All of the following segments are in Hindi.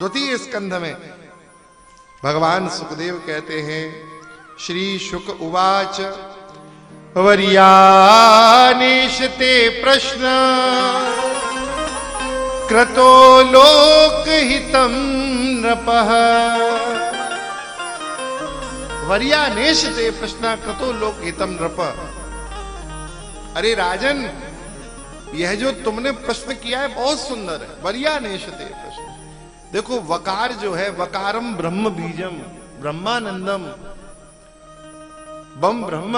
द्वितीय स्कंध में भगवान सुखदेव कहते हैं, श्री शुक उवाच वर्यानेशते प्रश्न क्रतो लोकहितं नृपः। वर्यानेशते प्रश्न क्रतो लोकहितं नृपः। अरे राजन, यह जो तुमने प्रश्न किया है बहुत सुंदर है। वर्यानेशते प्रश्न, देखो वकार जो है, वकारम ब्रह्म बीजम ब्रह्मानंदम बम ब्रह्म,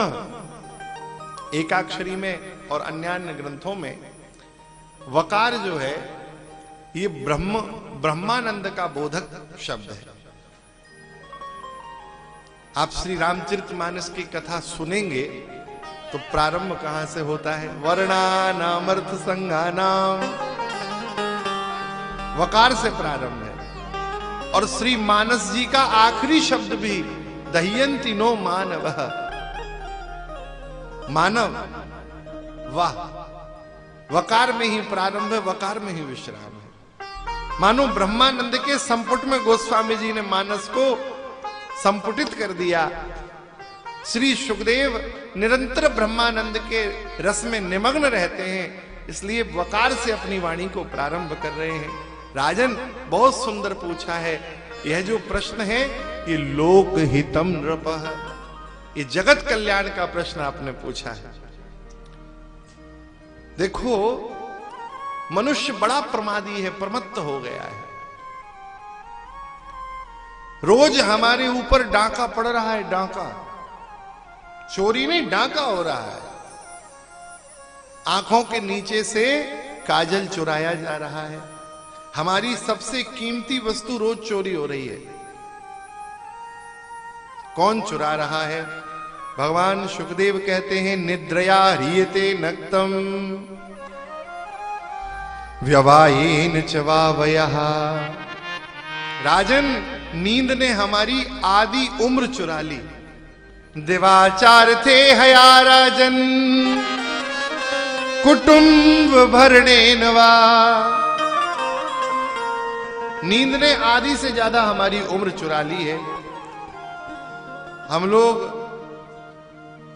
एकाक्षरी में और अन्य ग्रंथों में वकार जो है ये ब्रह्मानंद का बोधक शब्द है। आप श्री रामचरितमानस की कथा सुनेंगे तो प्रारंभ कहां से होता है? वर्णानाम अर्थ संज्ञानाम, वकार से प्रारंभ है। और श्री मानस जी का आखिरी शब्द भी दह्यंति नो मानव, मानव, वाह, वकार में ही प्रारंभ है, वकार में ही विश्राम है। मानो ब्रह्मानंद के संपुट में गोस्वामी जी ने मानस को संपुटित कर दिया। श्री सुखदेव निरंतर ब्रह्मानंद के रस में निमग्न रहते हैं, इसलिए वकार से अपनी वाणी को प्रारंभ कर रहे हैं। राजन, बहुत सुंदर पूछा है। यह जो प्रश्न है ये लोक हितम नृपः, ये जगत कल्याण का प्रश्न आपने पूछा है। देखो, मनुष्य बड़ा प्रमादी है, प्रमत्त हो गया है। रोज हमारे ऊपर डांका पड़ रहा है, डांका, चोरी नहीं डांका हो रहा है। आंखों के नीचे से काजल चुराया जा रहा है। हमारी सबसे कीमती वस्तु रोज चोरी हो रही है। कौन चुरा रहा है? भगवान सुखदेव कहते हैं, निद्रया ह्रियते नक्तम व्यवायेन च वावयः। राजन, नींद ने हमारी आदि उम्र चुरा ली। दिवाचार थे हया राजन कुटुंब भरणेन वा। नींद ने आदि से ज्यादा हमारी उम्र चुरा ली है। हम लोग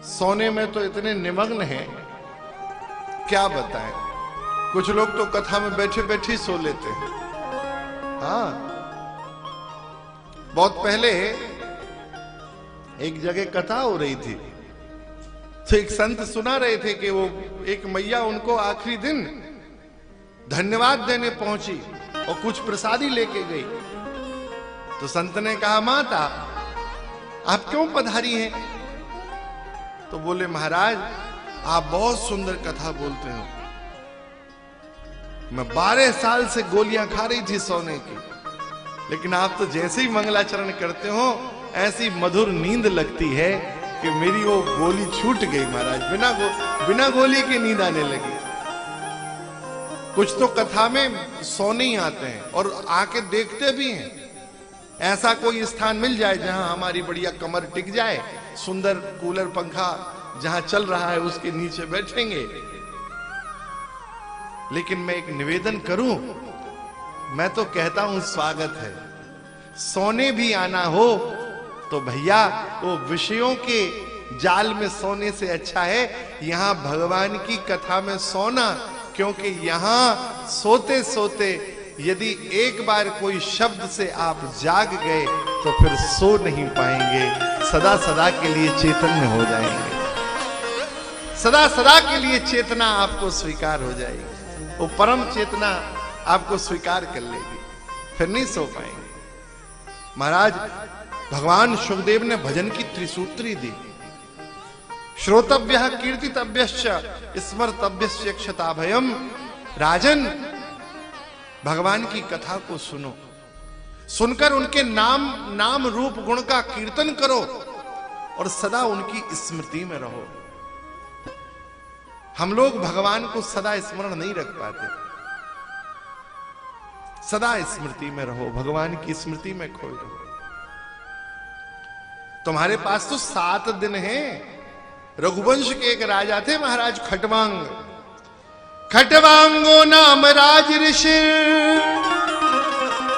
सोने में तो इतने निमग्न हैं, क्या बताएं। कुछ लोग तो कथा में बैठे बैठे सो लेते हैं। हाँ, बहुत पहले एक जगह कथा हो रही थी तो एक संत सुना रहे थे कि वो एक मैया उनको आखिरी दिन धन्यवाद देने पहुंची और कुछ प्रसादी लेके गई। तो संत ने कहा, माता आप क्यों पधारी हैं? तो बोले, महाराज आप बहुत सुंदर कथा बोलते हो। मैं 12 साल से गोलियां खा रही थी सोने की, लेकिन आप तो जैसे ही मंगलाचरण करते हो ऐसी मधुर नींद लगती है कि मेरी वो गोली छूट गई महाराज। बिना गोली के नींद आने लगी। कुछ तो कथा में सोने ही आते हैं और आके देखते भी हैं। ऐसा कोई स्थान मिल जाए जहां हमारी बढ़िया कमर टिक जाए, सुंदर कूलर पंखा जहां चल रहा है उसके नीचे बैठेंगे। लेकिन मैं एक निवेदन करूं, मैं तो कहता हूं स्वागत है। सोने भी आना हो तो भैया वो विषयों के जाल में सोने से अच्छा है यहां भगवान की कथा में सोना। क्योंकि यहां सोते सोते यदि एक बार कोई शब्द से आप जाग गए तो फिर सो नहीं पाएंगे, सदा सदा के लिए चैतन्य हो जाएंगे। सदा सदा के लिए चेतना आपको स्वीकार हो जाएगी, वो परम चेतना आपको स्वीकार कर लेगी, फिर नहीं सो पाएंगे। महाराज, भगवान सुखदेव ने भजन की त्रिसूत्री दी। श्रोतव्यः कीर्तितव्यश्च स्मर्तव्यस्य क्षताभयम्। राजन, भगवान की कथा को सुनो, सुनकर उनके नाम रूप गुण का कीर्तन करो और सदा उनकी स्मृति में रहो। हम लोग भगवान को सदा स्मरण नहीं रख पाते। सदा स्मृति में रहो, भगवान की स्मृति में खोए रहो। तुम्हारे पास तो 7 दिन हैं। रघुवंश के एक राजा थे महाराज खटवांग। खटवांगो नाम राज ऋषि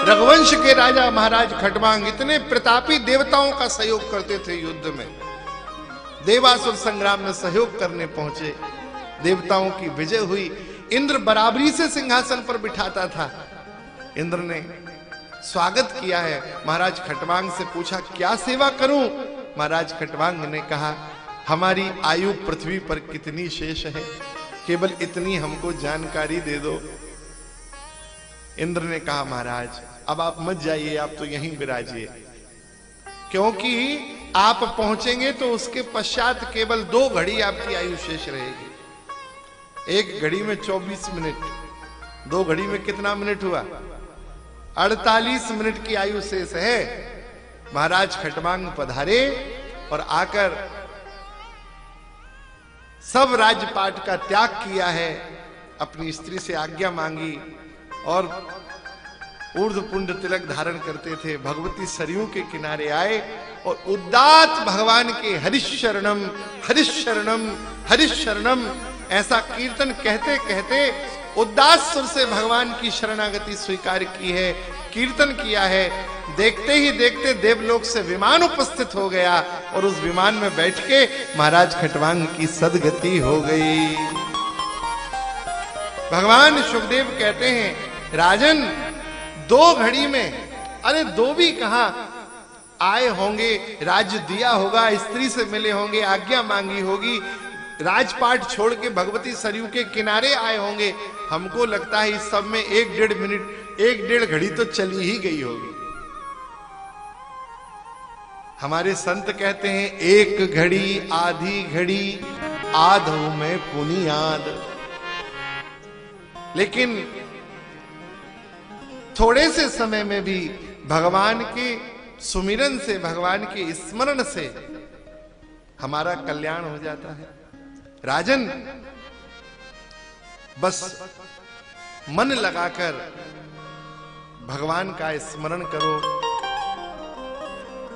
रघुवंश के राजा महाराज खटवांग इतने प्रतापी देवताओं का सहयोग करते थे। युद्ध में देवासुर संग्राम में सहयोग करने पहुंचे, देवताओं की विजय हुई। इंद्र बराबरी से सिंहासन पर बिठाता था। इंद्र ने स्वागत किया है। महाराज खटवांग से पूछा क्या सेवा करूं? महाराज खटवांग ने कहा हमारी आयु पृथ्वी पर कितनी शेष है, केवल इतनी हमको जानकारी दे दो। इंद्र ने कहा महाराज अब आप मत जाइए, आप तो यहीं विराजिए, क्योंकि आप पहुंचेंगे तो उसके पश्चात केवल 2 घड़ी आपकी आयु शेष रहेगी। 1 घड़ी में 24 मिनट, 2 घड़ी में कितना मिनट हुआ? 48 मिनट की आयु शेष है। महाराज खटवांग पधारे और आकर सब राजपाट का त्याग किया है, अपनी स्त्री से आज्ञा मांगी और ऊर्ध्वपुंड तिलक धारण करते थे। भगवती सरयू के किनारे आए और उदात भगवान के हरिशरणम हरिशरणम हरिशरणम ऐसा कीर्तन कहते कहते उदास सुर से भगवान की शरणागति स्वीकार की है, कीर्तन किया है। देखते ही देखते देवलोक से विमान उपस्थित हो गया और उस विमान में बैठ के महाराज खटवांग की सदगति हो गई। भगवान सुखदेव कहते हैं राजन 2 घड़ी में, अरे 2 भी कहां, आए होंगे, राज्य दिया होगा, स्त्री से मिले होंगे, आज्ञा मांगी होगी, राजपाट छोड़ के भगवती सरयू के किनारे आए होंगे। हमको लगता है इस सब में 1-1.5 मिनट, 1-1.5 घड़ी तो चली ही गई होगी। हमारे संत कहते हैं 1 घड़ी आधी घड़ी आधो में पुनियाद। लेकिन थोड़े से समय में भी भगवान के सुमिरन से, भगवान के स्मरण से हमारा कल्याण हो जाता है। राजन बस मन लगाकर भगवान का स्मरण करो,